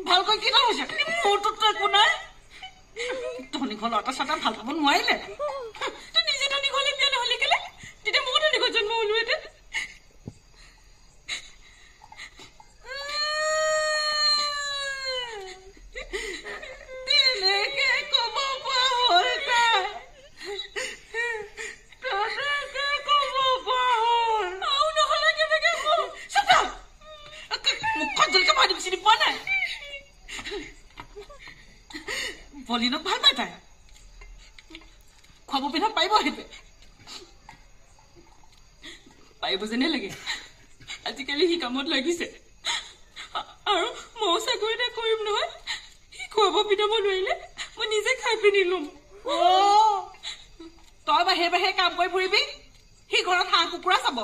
ভালকৈ কি হৈছে মোৰটোতো একো নাই ধনী ঘৰ ল'ৰা চাটা ভাল পাব নোৱাৰিলে তই নিজে ধনী ঘৰলৈ বিয়া নহ'লে কেলে তেতিয়া ময়ো ধনী ঘৰত জন্ম হ'লোহেঁতেন বলিনক ভাল পাই তাই খুৱাব পিন্ধা পাৰিব আহিবে পাৰিব যেনে লাগে আজিকালি সি কামত লাগিছে আৰু মই চাকৰি এটা কৰিম নহয় সি খুৱাব পিন্ধাব নোৱাৰিলে মই নিজে খাই পিন্ধি লম তই বাহিৰে বাহিৰে কাম কৰি ফুৰিবি সি ঘৰত হাঁহ কুকুৰা চাব